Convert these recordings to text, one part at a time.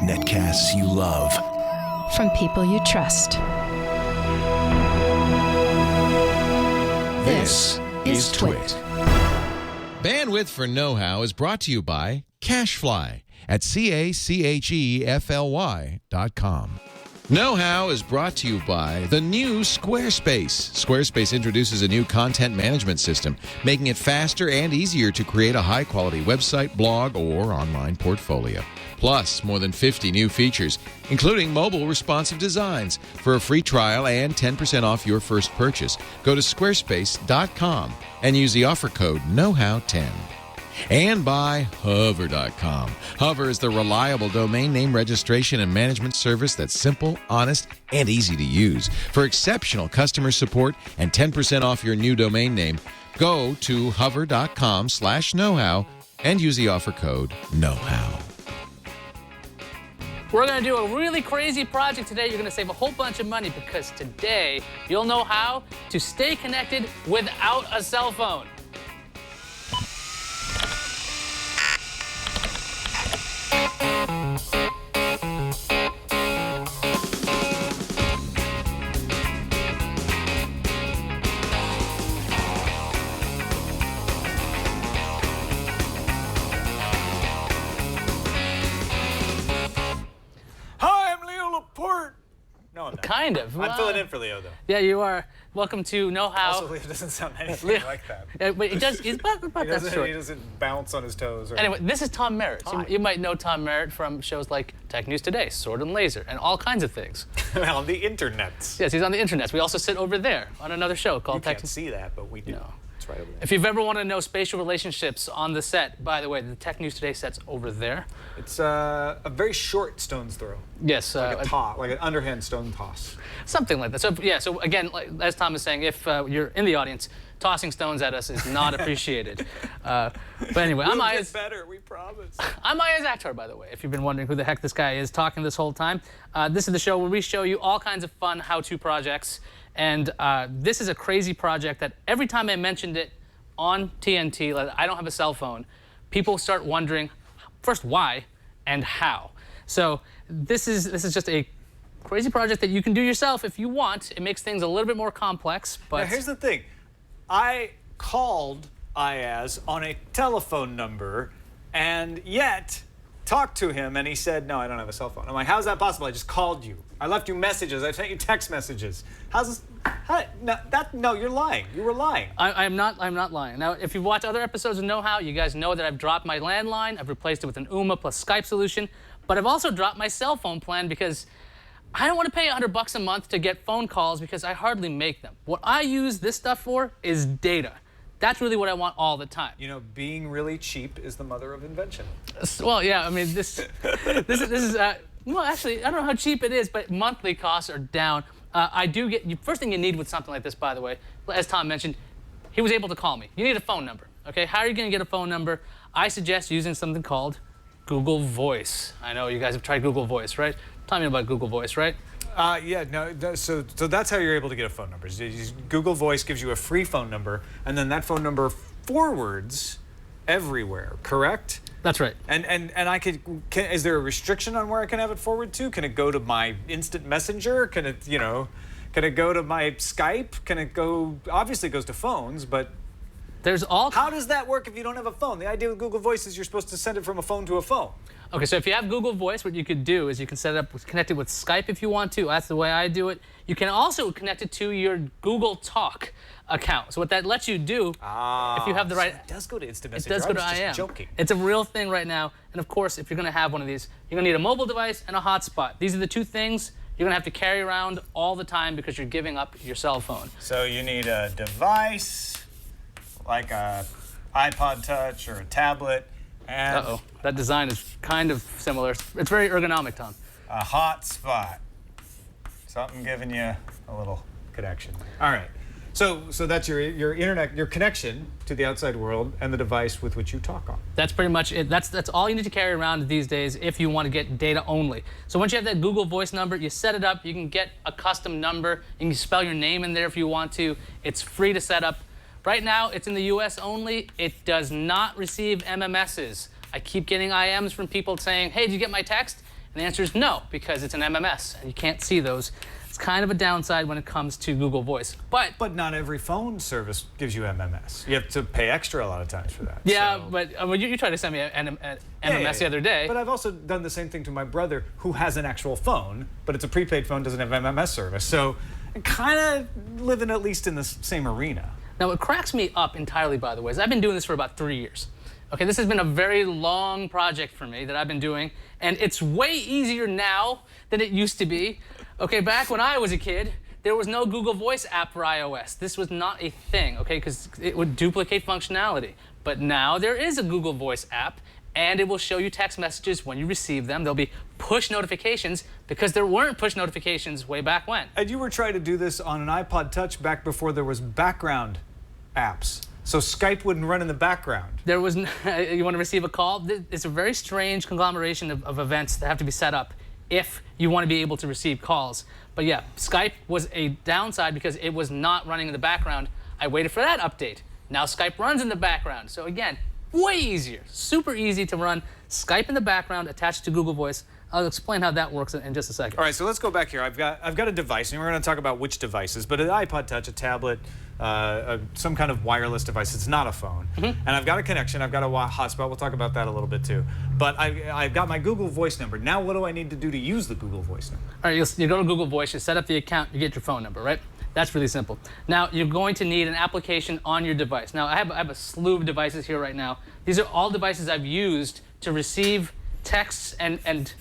Netcasts you love. From people you trust. This is Twit. Bandwidth for Know-How is brought to you by CacheFly at CacheFly.com. Know-How is brought to you by the new Squarespace. Squarespace introduces a new content management system, making it faster and easier to create a high-quality website, blog, or online portfolio. Plus, more than 50 new features, including mobile responsive designs. For a free trial and 10% off your first purchase, go to squarespace.com and use the offer code KNOWHOW10. And by Hover.com. Hover is the reliable domain name registration and management service that's simple, honest, and easy to use. For exceptional customer support and 10% off your new domain name, go to hover.com/knowhow and use the offer code KNOWHOW. We're going to do a really crazy project today. You're going to save a whole bunch of money because today you'll know how to stay connected without a cell phone. No, I'm not. Kind of. I'm filling in for Leo, though. Yeah, you are. Welcome to Know How. Also, Leo doesn't sound anything like that. But it does. He's about that short. He doesn't bounce on his toes. Or Anyway, this is Tom Merritt. You might know Tom Merritt from shows like Tech News Today, Sword and Laser, and all kinds of things. On the internets. Yes, he's on the internet. We also sit over there on another show called You can't see that, but we do. No. It's right over there. If you've ever wanted to know spatial relationships on the set, by the way, the Tech News Today set's over there. It's a very short stone's throw. Yes. Like a toss, like an underhand stone toss. Something like that. So yeah. So again, as Tom is saying, if you're in the audience, tossing stones at us is not appreciated. But anyway, We'll get better, we promise. I'm Ayaz Akhtar, by the way, if you've been wondering who the heck this guy is talking this whole time. This is the show where we show you all kinds of fun how-to projects. And this is a crazy project that every time I mentioned it on TNT, like I don't have a cell phone, people start wondering, first, why and how. So this is just a crazy project that you can do yourself if you want. It makes things a little bit more complex, but... Now, here's the thing. I called Ayaz on a telephone number and yet talked to him and he said, no, I don't have a cell phone. I'm like, how's that possible? I just called you. I left you messages. I sent you text messages. How's this? No, you're lying. You were lying. I'm not lying. Now, if you've watched other episodes of Know How, you guys know that I've dropped my landline. I've replaced it with an Ooma plus Skype solution. But I've also dropped my cell phone plan because I don't want to pay $100 a month to get phone calls because I hardly make them. What I use this stuff for is data. That's really what I want all the time. You know, being really cheap is the mother of invention. Well, yeah, I mean, this is well, actually, I don't know how cheap it is, but monthly costs are down. I do get, first thing you need with something like this, by the way, as Tom mentioned, he was able to call me. You need a phone number, okay? How are you going to get a phone number? I suggest using something called Google Voice. I know you guys have tried Google Voice, right? Tell me about Google Voice, right? So that's how you're able to get a phone number. Google Voice gives you a free phone number, and then that phone number forwards everywhere, correct? That's right. And I is there a restriction on where I can have it forward to? Can it go to my instant messenger? Can it go to my Skype? Can it go, obviously it goes to phones, but how does that work if you don't have a phone? The idea with Google Voice is you're supposed to send it from a phone to a phone. Okay, so if you have Google Voice, what you could do is you can set it up, connect it with Skype if you want to. That's the way I do it. You can also connect it to your Google Talk account. So what that lets you do, if you have the right... So it does go to Instant It Messenger. does go to IM. Just joking. It's a real thing right now. And of course, if you're going to have one of these, you're going to need a mobile device and a hotspot. These are the two things you're going to have to carry around all the time because you're giving up your cell phone. So you need a device, like a iPod Touch or a tablet, and... Uh-oh. That design is kind of similar. It's very ergonomic, Tom. A hotspot. Something giving you a little connection. All right. So that's your internet, your connection to the outside world and the device with which you talk on. That's pretty much it. That's all you need to carry around these days if you want to get data only. So once you have that Google Voice number, you set it up. You can get a custom number. You can spell your name in there if you want to. It's free to set up. Right now, it's in the US only. It does not receive MMSs. I keep getting IMs from people saying, hey, did you get my text? And the answer is no, because it's an MMS, and you can't see those. It's kind of a downside when it comes to Google Voice. But not every phone service gives you MMS. You have to pay extra a lot of times for that. Yeah, so. but you tried to send me an MMS the other day. But I've also done the same thing to my brother, who has an actual phone, but it's a prepaid phone, doesn't have MMS service. So I'm kind of living at least in the same arena. Now, what cracks me up entirely, by the way, is I've been doing this for about 3 years. Okay, this has been a very long project for me that I've been doing, and it's way easier now than it used to be. Okay, back when I was a kid, there was no Google Voice app for iOS. This was not a thing, okay, because it would duplicate functionality. But now there is a Google Voice app, and it will show you text messages when you receive them. There'll be push notifications, because there weren't push notifications way back when. And you were trying to do this on an iPod Touch back before there was background apps. So Skype wouldn't run in the background. There was, you want to receive a call? It's a very strange conglomeration of events that have to be set up if you want to be able to receive calls. But yeah, Skype was a downside because it was not running in the background. I waited for that update. Now Skype runs in the background. So again, way easier, super easy to run Skype in the background attached to Google Voice. I'll explain how that works in just a second. All right, so let's go back here. I've got a device, and we're going to talk about which devices, but an iPod Touch, a tablet, some kind of wireless device. It's not a phone. And I've got a connection. I've got a hotspot. We'll talk about that a little bit too. But I've got my Google Voice number. Now what do I need to do to use the Google Voice number? All right, you go to Google Voice, you set up the account, you get your phone number, right? That's really simple. Now, you're going to need an application on your device. Now, I have a slew of devices here right now. These are all devices I've used to receive texts and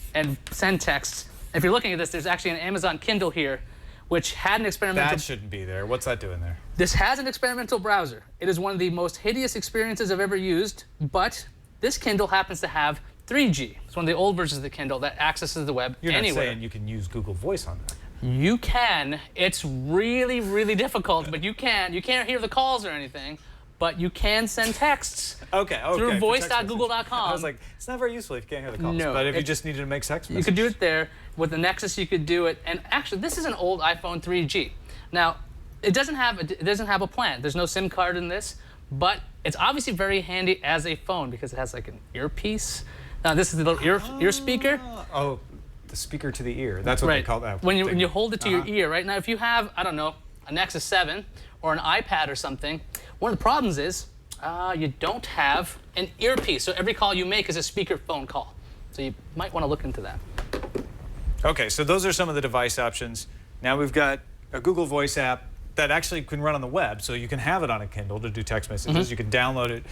send texts. If you're looking at this, there's actually an Amazon Kindle here, which had an experimental... That shouldn't be there. What's that doing there? This has an experimental browser. It is one of the most hideous experiences I've ever used, but this Kindle happens to have 3G. It's one of the old versions of the Kindle that accesses the web You're anywhere. not saying you can use Google Voice on that. You can. It's really, really difficult, but you can. You can't hear the calls or anything, but you can send texts through voice.google.com. I was like, it's not very useful if you can't hear the calls. No, but if you just needed to make text messages. You could do it there. With the Nexus, you could do it. And actually, this is an old iPhone 3G. Now, it doesn't have a plan. There's no SIM card in this, but it's obviously very handy as a phone because it has like an earpiece. Now, this is the little ear speaker. Oh, the speaker to the ear. That's what they call that. When you hold it to your ear, right? Now, if you have, I don't know, a Nexus 7 or an iPad or something, one of the problems is you don't have an earpiece. So every call you make is a speakerphone call. So you might want to look into that. Okay, so those are some of the device options. Now we've got a Google Voice app that actually can run on the web, so you can have it on a Kindle to do text messages. You can download it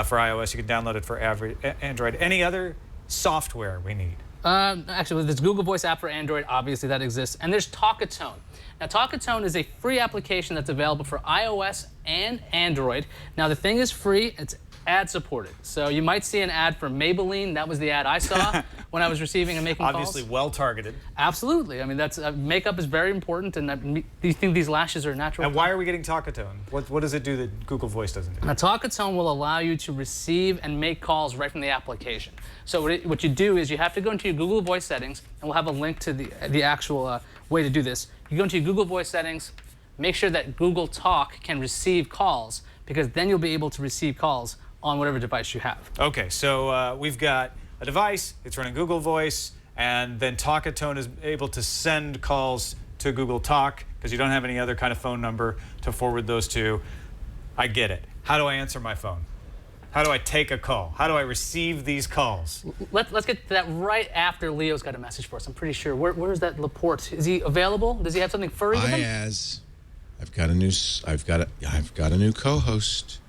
for iOS. You can download it for Android. Any other software we need? Actually, there's Google Voice app for Android, obviously that exists, and there's Talkatone. Now, Talkatone is a free application that's available for iOS and Android. Now, the thing is free, it's ad supported. So you might see an ad for Maybelline. That was the ad I saw when I was receiving and making calls. Obviously well targeted. Absolutely. I mean, that's makeup is very important, and do you think these lashes are natural? And why are we getting Talkatone? What does it do that Google Voice doesn't do? Now, Talkatone will allow you to receive and make calls right from the application. So what you do is you have to go into your Google Voice settings, and we'll have a link to the actual way to do this. You go into your Google Voice settings, make sure that Google Talk can receive calls, because then you'll be able to receive calls on whatever device you have. Okay, so we've got a device, it's running Google Voice, and then Talkatone is able to send calls to Google Talk, because you don't have any other kind of phone number to forward those to. I get it. How do I answer my phone? How do I take a call? How do I receive these calls? Let's get to that right after Leo's got a message for us. I'm pretty sure. Where's that Laporte? Is he available? Does he have something furry with him? I've got a new co-host.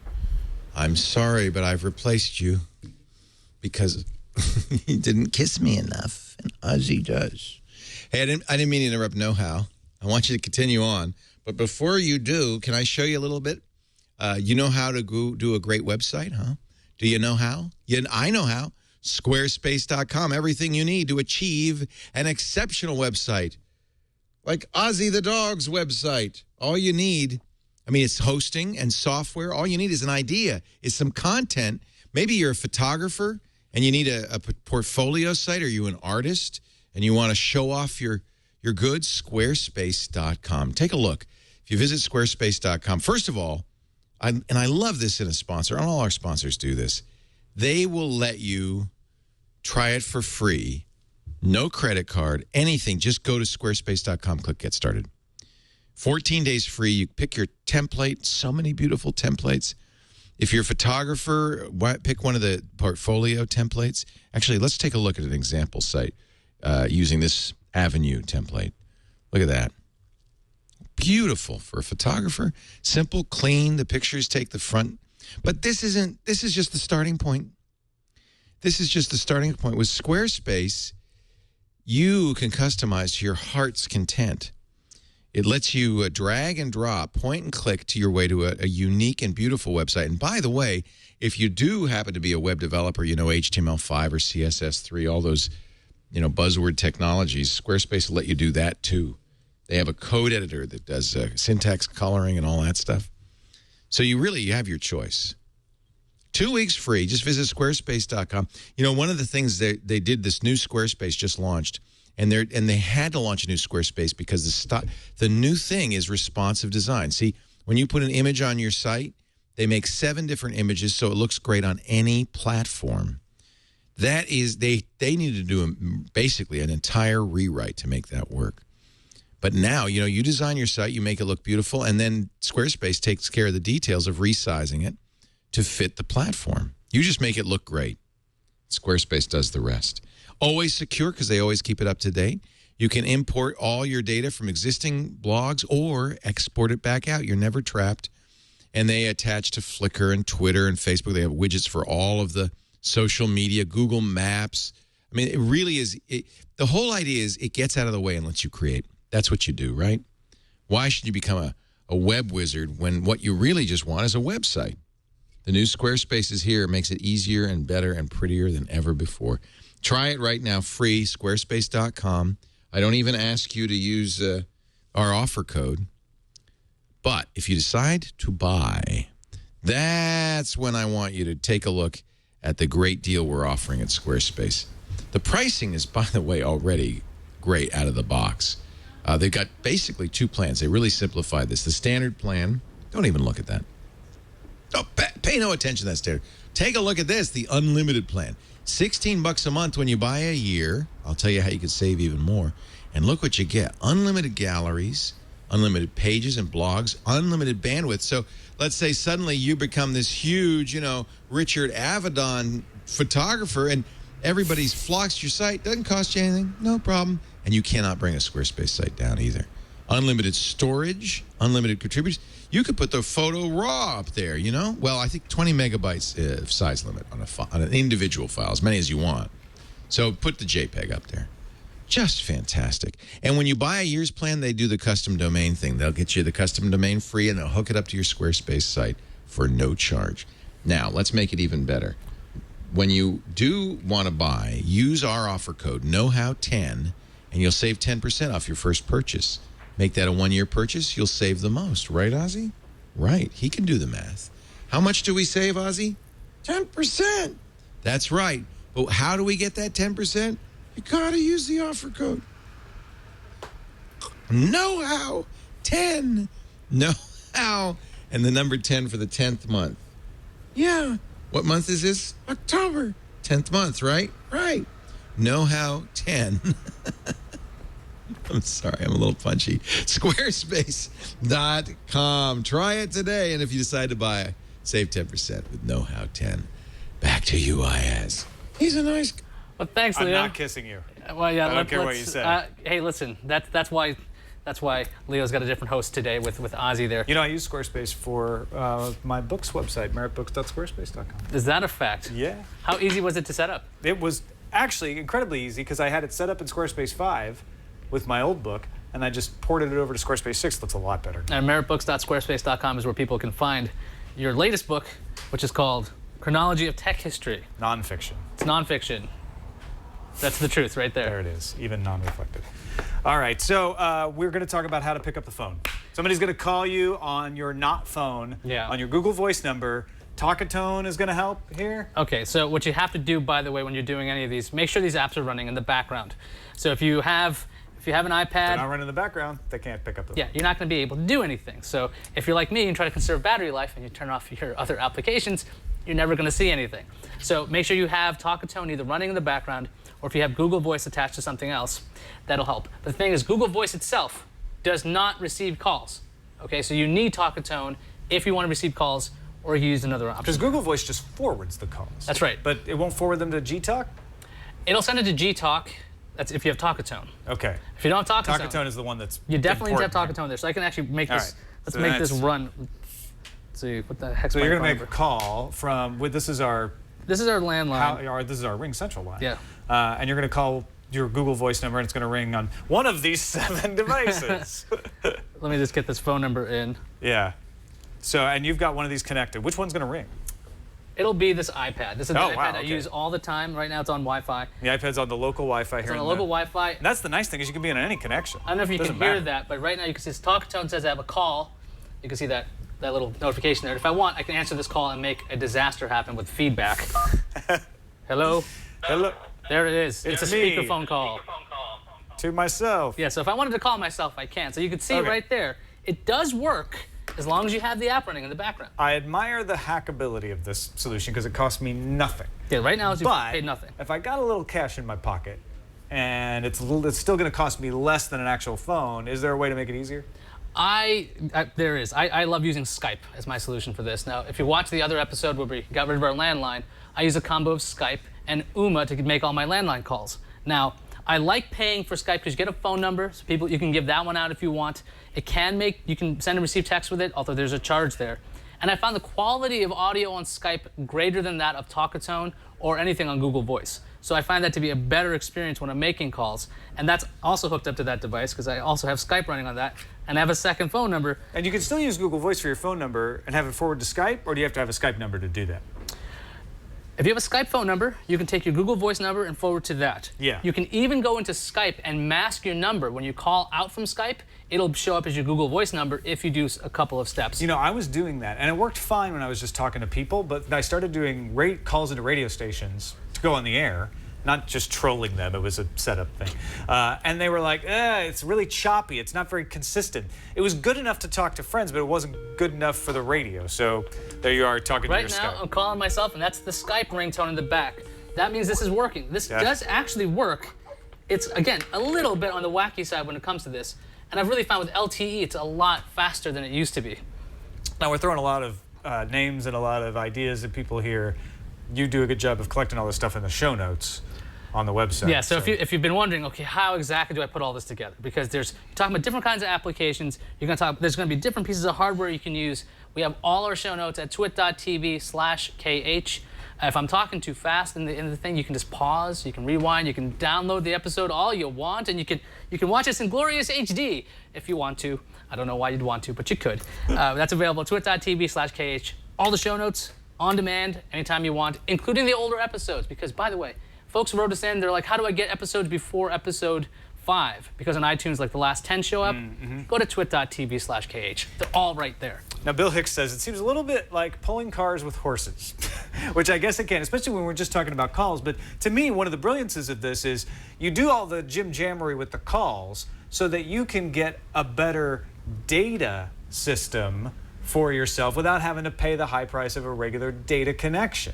I'm sorry, but I've replaced you because you didn't kiss me enough, and Ozzy does. Hey, I didn't mean to interrupt Know How. I want you to continue on, but before you do, can I show you a little bit? You know how to go do a great website, huh? Do you know how? I know how. Squarespace.com. Everything you need to achieve an exceptional website. Like Ozzy the dog's website. All you need, I mean, it's hosting and software. All you need is an idea, is some content. Maybe you're a photographer and you need a portfolio site, or you an artist and you want to show off your goods. Squarespace.com. Take a look. If you visit squarespace.com, first of all, and I love this in a sponsor, and all our sponsors do this, They will let you try it for free, no credit card, anything. Just go to squarespace.com, click Get Started. 14 days free. You pick your template. So many beautiful templates. If you're a photographer, pick one of the portfolio templates. Actually, let's take a look at an example site using this Avenue template. Look at that. Beautiful for a photographer. Simple, clean. The pictures take the front. But this is just the starting point. This is just the starting point. With Squarespace, you can customize to your heart's content. It lets you drag and drop, point and click to your way to a unique and beautiful website. And by the way, if you do happen to be a web developer, you know HTML5 or CSS3, all those, buzzword technologies, Squarespace will let you do that too. They have a code editor that does syntax coloring and all that stuff. So you have your choice. 2 weeks free. Just visit squarespace.com. One of the things they did, this new Squarespace just launched, and they had to launch a new Squarespace because the new thing is responsive design. See, when you put an image on your site, they make 7 different images so it looks great on any platform. That is, they need to do basically an entire rewrite to make that work. But now, you design your site, you make it look beautiful, and then Squarespace takes care of the details of resizing it to fit the platform. You just make it look great. Squarespace does the rest. Always secure because they always keep it up to date. You can import all your data from existing blogs or export it back out. You're never trapped. And they attach to Flickr and Twitter and Facebook. They have widgets for all of the social media, Google Maps. I mean, it really is. The whole idea is it gets out of the way and lets you create. That's what you do, right? Why should you become a web wizard when what you really just want is a website? The new Squarespace is here. It makes it easier and better and prettier than ever before. Try it right now, free, squarespace.com. I don't even ask you to use our offer code. But if you decide to buy, that's when I want you to take a look at the great deal we're offering at Squarespace. The pricing is, by the way, already great out of the box. They've got basically 2 plans. They really simplified this. The standard plan, don't even look at that. Oh, pay no attention to that standard. Take a look at this, the unlimited plan. $16 a month when you buy a year. I'll tell you how you can save even more. And look what you get. Unlimited galleries, unlimited pages and blogs, unlimited bandwidth. So let's say suddenly you become this huge, Richard Avedon photographer and everybody flocks to your site. Doesn't cost you anything. No problem. And you cannot bring a Squarespace site down either. Unlimited storage, unlimited contributors. You could put the photo raw up there, Well, I think 20 megabytes of size limit on an individual file, as many as you want. So put the JPEG up there. Just fantastic. And when you buy a year's plan, they do the custom domain thing. They'll get you the custom domain free, and they'll hook it up to your Squarespace site for no charge. Now, let's make it even better. When you do want to buy, use our offer code, KnowHow10, and you'll save 10% off your first purchase. Make that a 1-year purchase, you'll save the most. Right, Ozzy? Right. He can do the math. How much do we save, Ozzy? 10%. That's right. But how do we get that 10%? You got to use the offer code. KnowHow10. KnowHow. And the number 10 for the 10th month. Yeah. What month is this? October. 10th month, right? Right. KnowHow10. I'm sorry, I'm a little punchy. Squarespace.com. Try it today, and if you decide to buy, save 10% with KnowHow10. Back to you, Ayaz. He's a nice guy. Well, thanks, Leo. I'm not kissing you. Well, yeah. I don't care what you say. Hey, listen. That's why Leo's got a different host today with Ozzy there. I use Squarespace for my books website, meritbooks.squarespace.com. Is that a fact? Yeah. How easy was it to set up? It was actually incredibly easy because I had it set up in Squarespace 5 with my old book, and I just ported it over to Squarespace 6. It looks a lot better. And meritbooks.squarespace.com is where people can find your latest book, which is called Chronology of Tech History. Nonfiction. It's nonfiction. That's the truth right there. There it is, even non-reflective. All right, so we're going to talk about how to pick up the phone. Somebody's going to call you on your not phone, on your Google Voice number. Talkatone is going to help here. Okay, so what you have to do, by the way, when you're doing any of these, make sure these apps are running in the background. So if you if you have an They're iPad, not running in the background. They can't pick up the yeah, you're not going to be able to do anything. So if you're like me and try to conserve battery life and you turn off your other applications, you're never going to see anything. So make sure you have Talkatone either running in the background, or if you have Google Voice attached to something else, that'll help. But the thing is, Google Voice itself does not receive calls. Okay, so you need Talkatone if you want to receive calls, or you use another option. Because Google Voice just forwards the calls. That's right. But it won't forward them to Gtalk? It'll send it to Gtalk. That's if you have Talkatone. Okay. If you don't have Talkatone, Talkatone is the one that's you definitely need to have important. Talkatone there. So I can actually make All this. right. Let's So make this that's- run. Let's see what the heck's So my you're phone going to make a number? call from, this is our landline. this is our Ring Central line. Yeah. And you're going to call your Google Voice number, and it's going to ring on one of these 7 devices. Let me just get this phone number in. Yeah. So, and you've got one of these connected. Which one's going to ring? It'll be this iPad. This is the Oh, iPad wow, I okay. use all the time. Right now it's on Wi-Fi. The iPad's on the local Wi-Fi It's here. on in the local Wi-Fi. And that's the nice thing, is you can be on any connection. I don't know if you can Doesn't hear matter. that, but right now you can see this Talkatone says I have a call. You can see that little notification there. If I want, I can answer this call and make a disaster happen with feedback. Hello? Hello. There it is. It's a me. speakerphone call. To myself. Yeah, so if I wanted to call myself, I can. So you can see Okay. right there. It does work as long as you have the app running in the background. I admire the hackability of this solution because it costs me nothing. Yeah, right now you've But paid nothing. if I got a little cash in my pocket and it's still going to cost me less than an actual phone, is there a way to make it easier? There is. I love using Skype as my solution for this. Now, if you watch the other episode where we got rid of our landline, I use a combo of Skype and Uma to make all my landline calls. Now, I like paying for Skype because you get a phone number, so you can give that one out if you want. You can send and receive text with it, although there's a charge there. And I found the quality of audio on Skype greater than that of Talkatone or anything on Google Voice. So I find that to be a better experience when I'm making calls. And that's also hooked up to that device because I also have Skype running on that. And I have a second phone number. And you can still use Google Voice for your phone number and have it forward to Skype, or do you have to have a Skype number to do that? If you have a Skype phone number, you can take your Google Voice number and forward to that. Yeah. You can even go into Skype and mask your number. When you call out from Skype, it'll show up as your Google Voice number if you do a couple of steps. You know, I was doing that, and it worked fine when I was just talking to people, but I started doing calls into radio stations to go on the air, not just trolling them. It was a setup thing. And they were like, it's really choppy. It's not very consistent. It was good enough to talk to friends, but it wasn't good enough for the radio. So there you are talking Right to your now, Skype. I'm calling myself, and that's the Skype ringtone in the back. That means this is working. This Yeah. does actually work. It's, again, a little bit on the wacky side when it comes to this. And I've really found with LTE, it's a lot faster than it used to be. Now, we're throwing a lot of names and a lot of ideas at people here. You do a good job of collecting all this stuff in the show notes on the website. Yeah, so if you've been wondering, okay, how exactly do I put all this together? Because you're talking about different kinds of applications. There's going to be different pieces of hardware you can use. We have all our show notes at twit.tv/KH. If I'm talking too fast in the thing, you can just pause, you can rewind, you can download the episode all you want, and you can watch us in glorious HD if you want to. I don't know why you'd want to, but you could. That's available at twit.tv/KH. All the show notes on demand anytime you want, including the older episodes. Because, by the way, folks wrote us in, they're like, how do I get episodes before episode 5? Because on iTunes, like the last 10 show up, go to twit.tv/KH. They're all right there. Now, Bill Hicks says it seems a little bit like pulling cars with horses, which I guess it can, especially when we're just talking about calls. But to me, one of the brilliances of this is you do all the jim-jammery with the calls so that you can get a better data system for yourself without having to pay the high price of a regular data connection.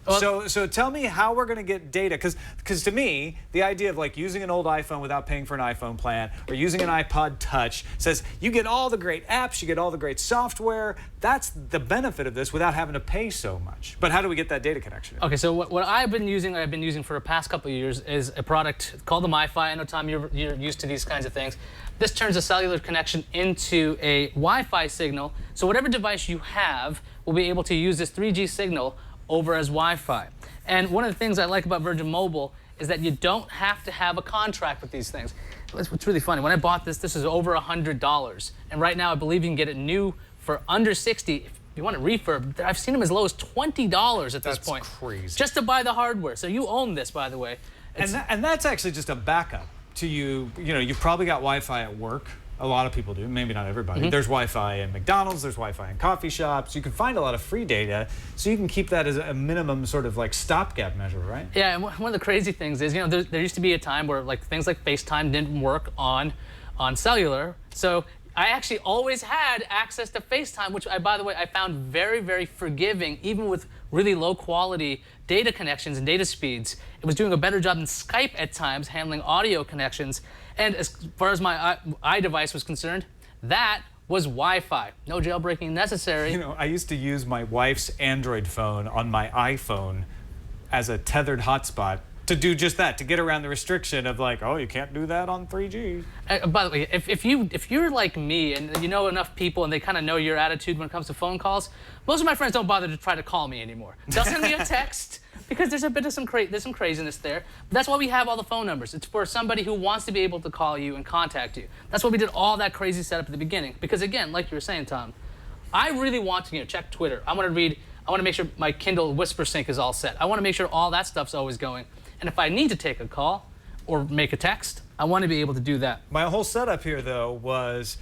Well, So tell me how we're going to get data, because to me, the idea of like using an old iPhone without paying for an iPhone plan or using an iPod Touch says you get all the great apps, you get all the great software. That's the benefit of this without having to pay so much. But how do we get that data connection? Okay, so what I've been using for the past couple of years is a product called the MiFi. I know, Tom, you're used to these kinds of things. This turns a cellular connection into a Wi-Fi signal, so whatever device you have will be able to use this 3G signal over as Wi-Fi. And one of the things I like about Virgin Mobile is that you don't have to have a contract with these things. What's really funny, when I bought this is over $100. And right now I believe you can get it new for under $60. If you want it refurb, I've seen them as low as $20 at this point. That's crazy. Just to buy the hardware. So you own this, by the way. And that's actually just a backup to you. You know, you've probably got Wi-Fi at work. A lot of people do, maybe not everybody. There's Wi-Fi in McDonald's, there's Wi-Fi in coffee shops. You can find a lot of free data, so you can keep that as a minimum sort of like stopgap measure, right? Yeah, and one of the crazy things is, there used to be a time where like things like FaceTime didn't work on cellular. So I actually always had access to FaceTime, which by the way, I found very, very forgiving, even with really low quality data connections and data speeds. It was doing a better job than Skype at times, handling audio connections. And as far as my iDevice was concerned, that was Wi-Fi. No jailbreaking necessary. You know, I used to use my wife's Android phone on my iPhone as a tethered hotspot to do just that, to get around the restriction of like, oh, you can't do that on 3G. By the way, if you're like me and you know enough people and they kind of know your attitude when it comes to phone calls, most of my friends don't bother to try to call me anymore. They'll send me a text because there's a bit of some craziness there. But that's why we have all the phone numbers. It's for somebody who wants to be able to call you and contact you. That's why we did all that crazy setup at the beginning. Because again, like you were saying, Tom, I really want to check Twitter. I want to make sure my Kindle Whisper Sync is all set. I want to make sure all that stuff's always going. And if I need to take a call or make a text, I want to be able to do that. My whole setup here, though, was,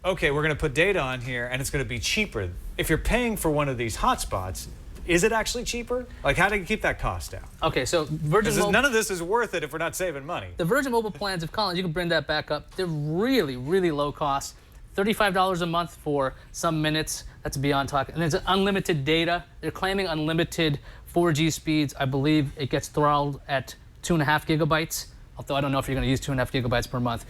okay, we're going to put data on here, and it's going to be cheaper. If you're paying for one of these hotspots, is it actually cheaper? Like, how do you keep that cost down? Okay, so Virgin Mobile... None of this is worth it if we're not saving money. The Virgin Mobile plans, if Collins, you can bring that back up, they're really, really low cost. $35 a month for some minutes. That's beyond talking. And there's unlimited data. They're claiming unlimited 4G speeds. I believe it gets throttled at 2.5 gigabytes, although I don't know if you're going to use 2.5 gigabytes per month.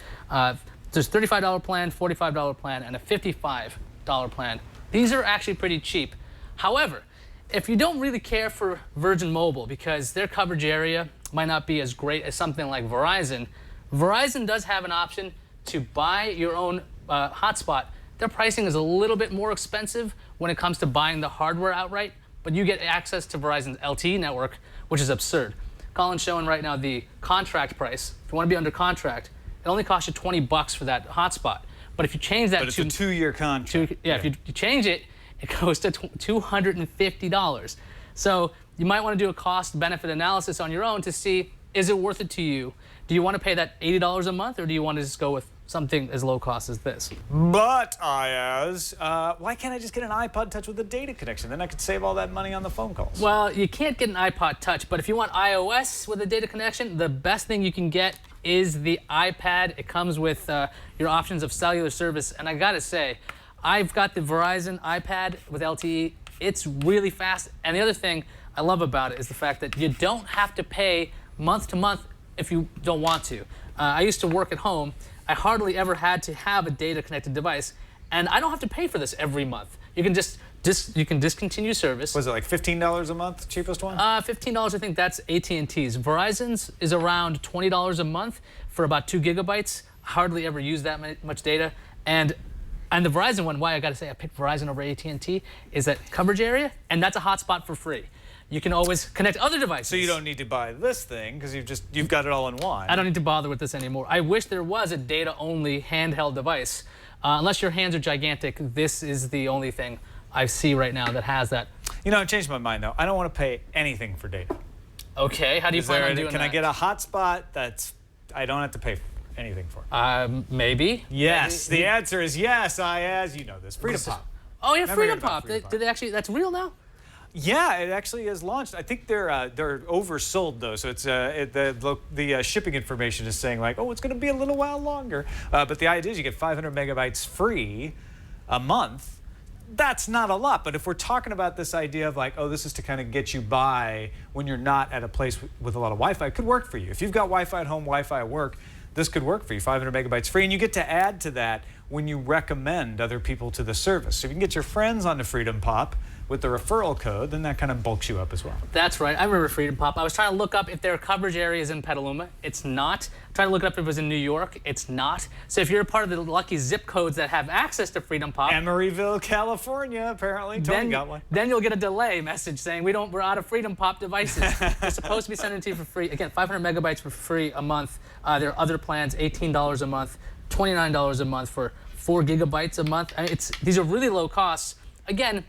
There's $35 plan, $45 plan, and a $55 plan. These are actually pretty cheap. However, if you don't really care for Virgin Mobile because their coverage area might not be as great as something like Verizon, Verizon does have an option to buy your own hotspot. Their pricing is a little bit more expensive when it comes to buying the hardware outright, but you get access to Verizon's LTE network, which is absurd. Colin's showing right now the contract price. If you want to be under contract, it only costs you $20 for that hotspot. But if you change that to... But it's a 2-year contract. If you change it, it goes to $250. So you might want to do a cost-benefit analysis on your own to see, is it worth it to you? Do you want to pay that $80 a month, or do you want to just go with something as low cost as this? But, Ayaz, why can't I just get an iPod Touch with a data connection? Then I could save all that money on the phone calls. Well, you can't get an iPod Touch, but if you want iOS with a data connection, the best thing you can get is the iPad. It comes with your options of cellular service, and I gotta say, I've got the Verizon iPad with LTE. It's really fast, and the other thing I love about it is the fact that you don't have to pay month to month if you don't want to. I used to work at home. I hardly ever had to have a data connected device, and I don't have to pay for this every month. You can just you can discontinue service. Was it like $15 a month, cheapest one? $15, I think that's AT&T's. Verizon's is around $20 a month for about 2 gigabytes. Hardly ever use that much data. And the Verizon one, why I gotta say I picked Verizon over AT&T, is that coverage area, and that's a hotspot for free. You can always connect other devices. So you don't need to buy this thing because you've got it all in one. I don't need to bother with this anymore. I wish there was a data-only handheld device. Unless your hands are gigantic, this is the only thing I see right now that has that. You know, I changed my mind though. I don't want to pay anything for data. Okay, how do you plan on doing that? Can I get a hotspot that's I don't have to pay anything for? Maybe. Yes. The answer is yes. As you know this, Freedom Pop. Oh yeah, Freedom Pop. Freedom Pop. Did they actually? That's real now. Yeah, it actually is launched. I think they're oversold though, so it's the shipping information is saying like, oh, it's going to be a little while longer. But the idea is you get 500 megabytes free a month. That's not a lot, but if we're talking about this idea of like, oh, this is to kind of get you by when you're not at a place with a lot of Wi-Fi, it could work for you. If you've got Wi-Fi at home, Wi-Fi at work, this could work for you. 500 megabytes free, and you get to add to that when you recommend other people to the service. So if you can get your friends onto Freedom Pop with the referral code, then that kind of bulks you up as well. That's right. I remember Freedom Pop. I was trying to look up if their coverage area is in Petaluma. It's not. I'm trying to look it up if it was in New York. It's not. So if you're a part of the lucky zip codes that have access to Freedom Pop, Emeryville, California, apparently. Tony got one. Then you'll get a delay message saying we're out of Freedom Pop devices. They're supposed to be sending to you for free. Again, 500 megabytes for free a month. There are other plans, $18 a month, $29 a month for 4 gigabytes a month. I mean, these are really low costs. Again,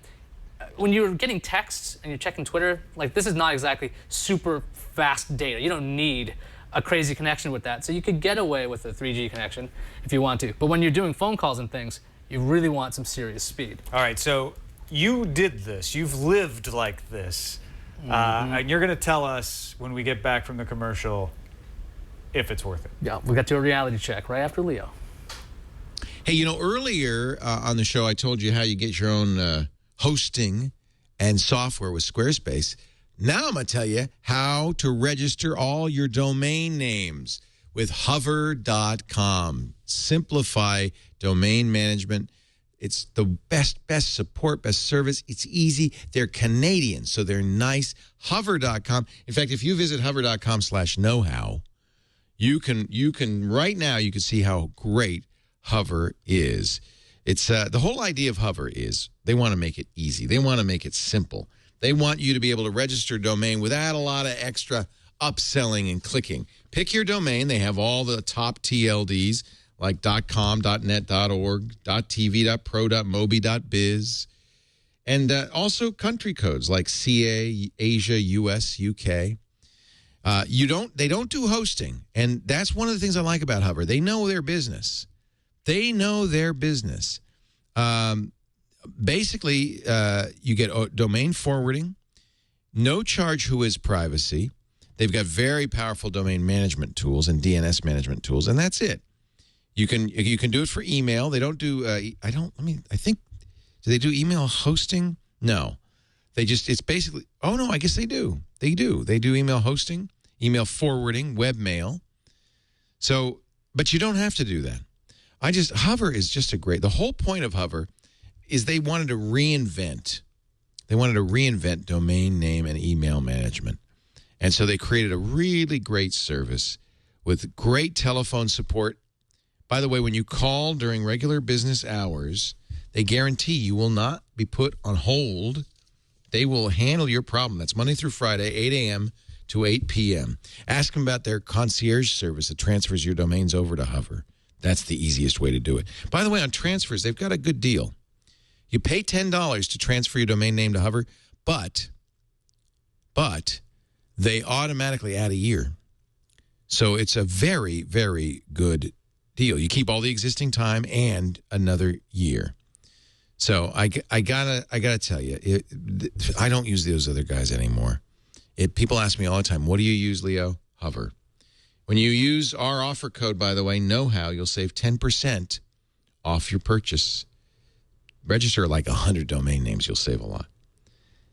when you're getting texts and you're checking Twitter, like this is not exactly super fast data. You don't need a crazy connection with that. So you could get away with a 3G connection if you want to. But when you're doing phone calls and things, you really want some serious speed. All right, so you did this. You've lived like this. And you're going to tell us when we get back from the commercial if it's worth it. Yeah, we got to a reality check right after Leo. Hey, you know, earlier on the show, I told you how you get your own hosting and software with Squarespace. Now I'm going to tell you how to register all your domain names with hover.com. Simplify domain management. It's the best support, best service. It's easy. They're Canadian, so they're nice. Hover.com. In fact, if you visit hover.com/knowhow, you can right now you can see how great Hover is. It's the whole idea of Hover is they want to make it easy. They want to make it simple. They want you to be able to register a domain without a lot of extra upselling and clicking. Pick your domain. They have all the top TLDs like .com, .net, .org, .tv, .pro, .mobi, .biz, and also country codes like CA, Asia, US, UK. They don't do hosting, and that's one of the things I like about Hover. They know their business. They know their business. Basically, you get domain forwarding, no charge whois privacy. They've got very powerful domain management tools and DNS management tools, and that's it. You can do it for email. They don't do. I think. Do they do email hosting? No. It's basically. Oh no, I guess they do. They do. They do email hosting, email forwarding, webmail. So, but you don't have to do that. Hover is just the whole point of Hover is they wanted to reinvent domain name and email management. And so they created a really great service with great telephone support. By the way, when you call during regular business hours, they guarantee you will not be put on hold. They will handle your problem. That's Monday through Friday, 8 a.m. to 8 p.m. Ask them about their concierge service that transfers your domains over to Hover. That's the easiest way to do it. By the way, on transfers, they've got a good deal. You pay $10 to transfer your domain name to Hover, but they automatically add a year. So it's a very, very good deal. You keep all the existing time and another year. So I gotta tell you, I don't use those other guys anymore. People ask me all the time, what do you use, Leo? Hover. When you use our offer code, by the way, KnowHow, you'll save 10% off your purchase. Register like 100 domain names. You'll save a lot.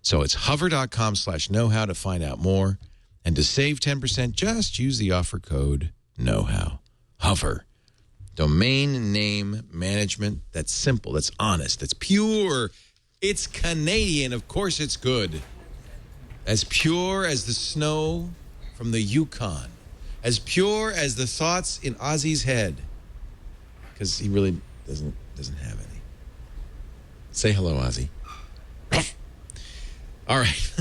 So it's hover.com/knowhow to find out more. And to save 10%, just use the offer code KnowHow. Hover. Domain name management that's simple, that's honest, that's pure. It's Canadian. Of course it's good. As pure as the snow from the Yukon. As pure as the thoughts in Ozzy's head. Because he really doesn't have any. Say hello, Ozzy. All right.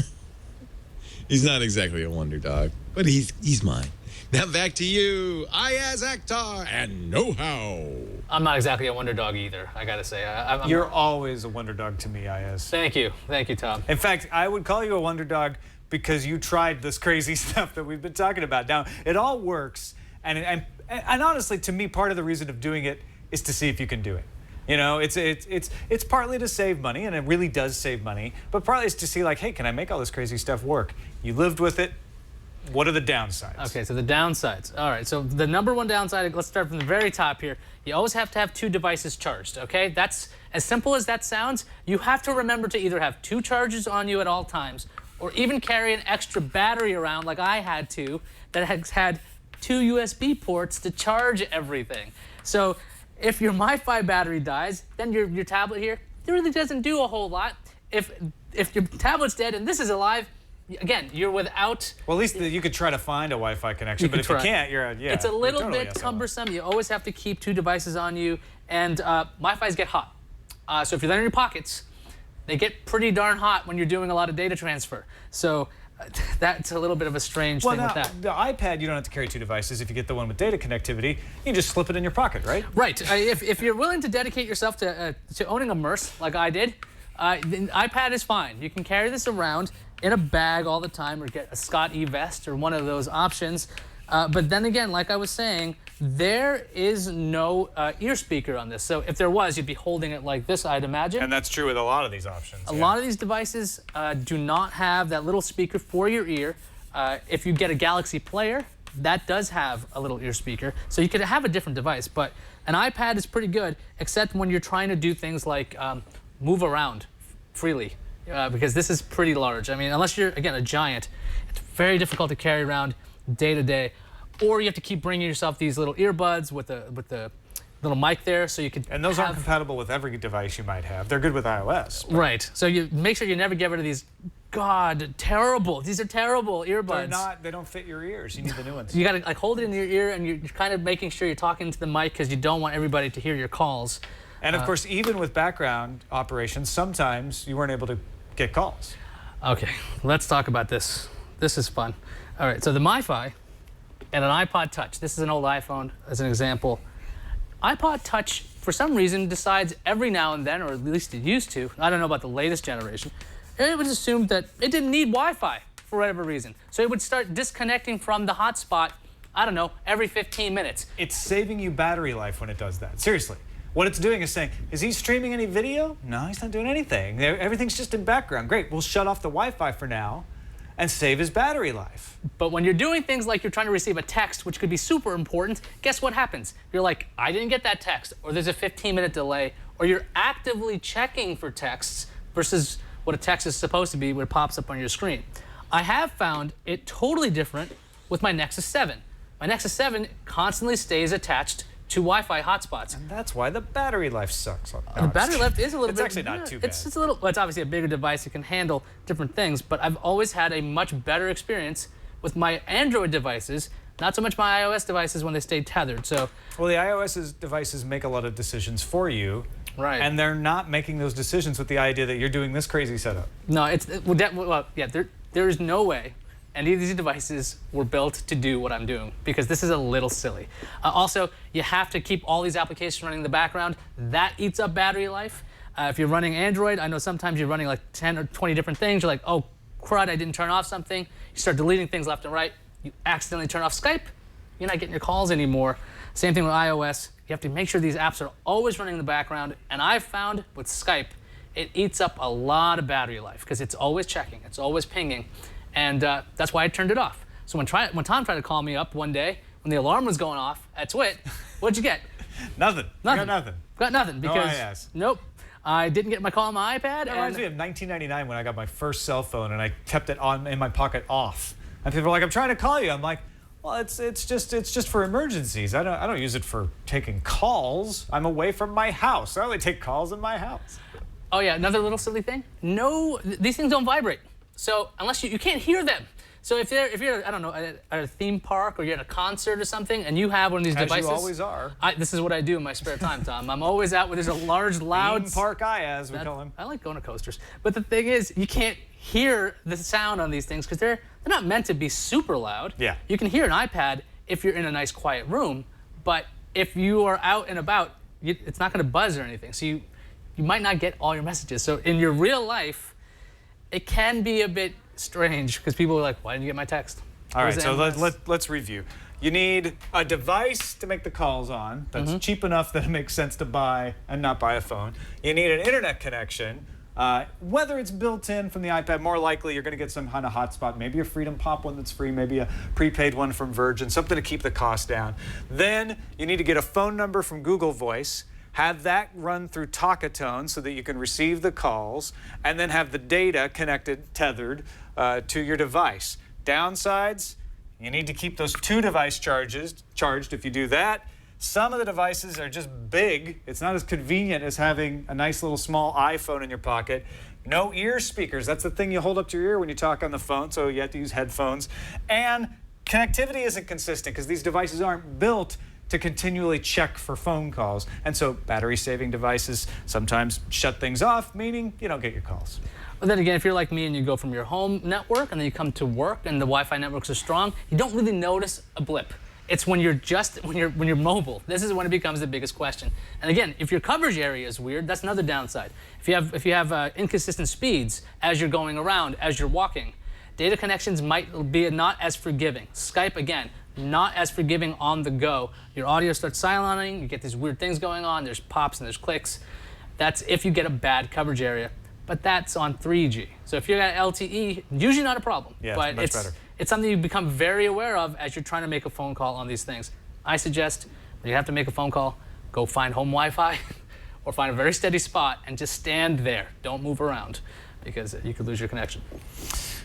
He's not exactly a wonder dog, but he's mine. Now back to you, Ayaz Akhtar and KnowHow. I'm not exactly a wonder dog either, I gotta say. You're always a wonder dog to me, Ayaz. Thank you, Tom. In fact, I would call you a wonder dog because you tried this crazy stuff that we've been talking about. Now, it all works, and honestly, to me, part of the reason of doing it is to see if you can do it. You know, it's partly to save money, and it really does save money, but partly it's to see, like, hey, can I make all this crazy stuff work? You lived with it. What are the downsides? Okay, so the downsides. All right, so the number one downside, let's start from the very top here. You always have to have 2 devices charged, okay? That's as simple as that sounds. You have to remember to either have 2 chargers on you at all times, or even carry an extra battery around like I had to, that has had 2 USB ports to charge everything. So if your MiFi battery dies, then your tablet here, it really doesn't do a whole lot. If your tablet's dead and this is alive, again, you're without... Well, at least you could try to find a Wi-Fi connection, but if you can't, it's a little bit cumbersome. You always have to keep 2 devices on you, and MiFis get hot. So if you're in your pockets, they get pretty darn hot when you're doing a lot of data transfer. So that's a little bit of a strange thing with that. The iPad, you don't have to carry 2 devices. If you get the one with data connectivity, you can just slip it in your pocket, right? Right. If you're willing to dedicate yourself to owning a Merce, like I did, the iPad is fine. You can carry this around in a bag all the time, or get a Scott E vest or one of those options. But then again, like I was saying, there is no ear speaker on this. So if there was, you'd be holding it like this, I'd imagine. And that's true with a lot of these options. A lot of these devices do not have that little speaker for your ear. If you get a Galaxy Player, that does have a little ear speaker. So you could have a different device, but an iPad is pretty good, except when you're trying to do things like move around freely, because this is pretty large. I mean, unless you're, again, a giant, it's very difficult to carry around day to day. Or you have to keep bringing yourself these little earbuds with the little mic there, so you could. And those aren't compatible with every device you might have. They're good with iOS. Right. So you make sure you never get rid of these. God, terrible. These are terrible earbuds. They're not. They don't fit your ears. You need the new ones. You gotta like hold it in your ear, and you're kind of making sure you're talking to the mic because you don't want everybody to hear your calls. And of course, even with background operations, sometimes you weren't able to get calls. Okay, let's talk about this. This is fun. All right, so the MiFi and an iPod Touch. This is an old iPhone as an example. iPod Touch, for some reason, decides every now and then, or at least it used to, I don't know about the latest generation, it was assumed that it didn't need Wi-Fi for whatever reason. So it would start disconnecting from the hotspot, I don't know, every 15 minutes. It's saving you battery life when it does that. Seriously. What it's doing is saying, is he streaming any video? No, he's not doing anything. Everything's just in background. Great, we'll shut off the Wi-Fi for now and save his battery life. But when you're doing things like you're trying to receive a text, which could be super important, guess what happens? You're like, I didn't get that text, or there's a 15-minute delay, or you're actively checking for texts versus what a text is supposed to be when it pops up on your screen. I have found it totally different with my Nexus 7. My Nexus 7 constantly stays attached to Wi-Fi hotspots. And that's why the battery life sucks. The battery life is a little it's bit... actually not too bad. It's a little... Well, it's obviously a bigger device. It can handle different things, but I've always had a much better experience with my Android devices, not so much my iOS devices when they stay tethered, so... Well, the iOS devices make a lot of decisions for you. Right. And they're not making those decisions with the idea that you're doing this crazy setup. No, there is no way any of these devices were built to do what I'm doing, because this is a little silly. Also, you have to keep all these applications running in the background. That eats up battery life. If you're running Android, I know sometimes you're running like 10 or 20 different things. You're like, oh, crud, I didn't turn off something. You start deleting things left and right. You accidentally turn off Skype. You're not getting your calls anymore. Same thing with iOS. You have to make sure these apps are always running in the background. And I've found with Skype, it eats up a lot of battery life because it's always checking, it's always pinging. And that's why I turned it off. So when Tom tried to call me up one day, when the alarm was going off at Twit, what'd you get? Nothing. Nothing. Got nothing. Got nothing because, no IS. Nope. I didn't get my call on my iPad. That reminds me of 1999 when I got my first cell phone and I kept it on in my pocket off. And people were like, I'm trying to call you. I'm like, well, it's just for emergencies. I don't use it for taking calls. I'm away from my house. I only take calls in my house. Oh yeah, another little silly thing. No, these things don't vibrate. So unless you can't hear them. So if you're I don't know at a theme park or you're at a concert or something and you have one of these devices. As you always are. This is what I do in my spare time, Tom. I'm always out where there's a large, loud. Theme park as we call them. I like going to coasters. But the thing is, you can't hear the sound on these things because they're not meant to be super loud. Yeah. You can hear an iPad if you're in a nice quiet room, but if you are out and about, it's not going to buzz or anything. So you might not get all your messages. So in your real life, it can be a bit strange because people are like, why didn't you get my text? All right, so let's review. You need a device to make the calls on that's cheap enough that it makes sense to buy and not buy a phone. You need an internet connection. Whether it's built in from the iPad, more likely you're going to get some kind of hotspot, maybe a Freedom Pop one that's free, maybe a prepaid one from Virgin, something to keep the cost down. Then you need to get a phone number from Google Voice, have that run through Talkatone so that you can receive the calls, and then have the data connected, tethered to your device. Downsides, you need to keep those 2 device charged if you do that. Some of the devices are just big. It's not as convenient as having a nice little small iPhone in your pocket. No ear speakers. That's the thing you hold up to your ear when you talk on the phone, so you have to use headphones. And connectivity isn't consistent because these devices aren't built to continually check for phone calls. And so battery-saving devices sometimes shut things off, meaning you don't get your calls. But then again, if you're like me and you go from your home network and then you come to work and the Wi-Fi networks are strong, you don't really notice a blip. It's when you're mobile. This is when it becomes the biggest question. And again, if your coverage area is weird, that's another downside. If you have inconsistent speeds as you're going around, as you're walking, data connections might be not as forgiving. Skype, again, not as forgiving on the go. Your audio starts silencing, you get these weird things going on, there's pops and there's clicks. That's if you get a bad coverage area. But that's on 3G. So if you got LTE, usually not a problem. Yeah, but much better. It's something you become very aware of as you're trying to make a phone call on these things. I suggest when you have to make a phone call, go find home Wi-Fi or find a very steady spot and just stand there. Don't move around because you could lose your connection.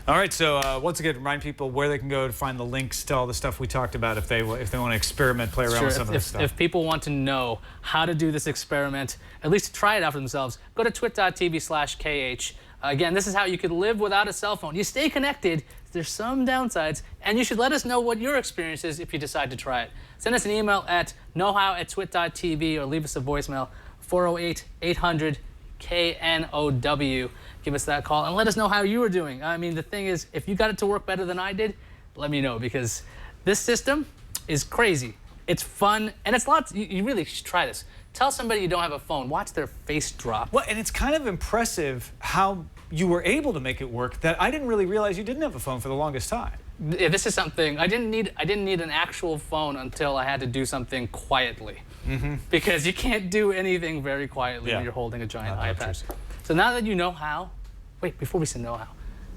All right, so once again, remind people where they can go to find the links to all the stuff we talked about if they want to experiment, play around with some of this stuff. If people want to know how to do this experiment, at least try it out for themselves, go to twit.tv/KH. Again, this is how you could live without a cell phone. You stay connected. There's some downsides, and you should let us know what your experience is if you decide to try it. Send us an email at knowhow@twit.tv or leave us a voicemail, 408-800-KNOW. Give us that call and let us know how you were doing. I mean, the thing is, if you got it to work better than I did, let me know, because this system is crazy. It's fun, and it's lots. You really should try this. Tell somebody you don't have a phone. Watch their face drop. Well, and it's kind of impressive how you were able to make it work that I didn't really realize you didn't have a phone for the longest time. Yeah, this is something I didn't need an actual phone until I had to do something quietly. Because you can't do anything very quietly when you're holding a giant iPad. So now that you know how, wait, before we say know how,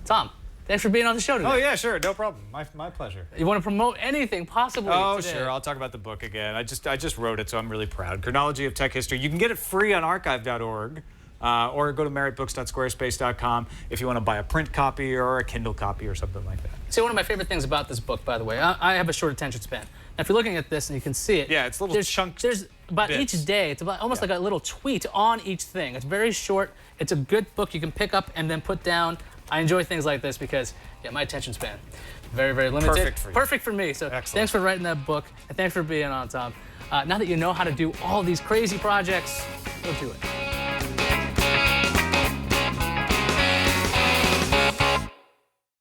Tom, thanks for being on the show today. Oh yeah, sure, no problem. My pleasure. You want to promote anything possibly today? Sure, I'll talk about the book again. I just wrote it, so I'm really proud. Chronology of Tech History. You can get it free on archive.org. Or go to meritbooks.squarespace.com if you want to buy a print copy or a Kindle copy or something like that. See, one of my favorite things about this book, by the way, I have a short attention span. Now, if you're looking at this and you can see it, yeah, it's little chunks. There's about bits. each day, it's about almost like a little tweet on each thing. It's very short. It's a good book you can pick up and then put down. I enjoy things like this because, yeah, my attention span, very, very limited. Perfect for you. Perfect for me. So thanks for writing that book, and thanks for being on, Tom. Now that you know how to do all these crazy projects, go do it.